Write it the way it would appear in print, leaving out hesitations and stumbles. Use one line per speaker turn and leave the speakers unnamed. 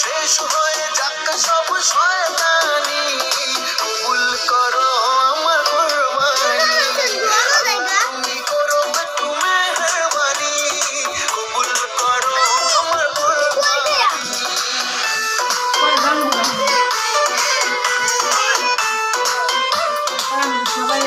শেষ হয়ে যাক সব শয়তানি, কবুল করো আমার কুরবানি, তুমি করো একটু মেহেরবানি, কবুল করো আমার কুরবানি। সবাই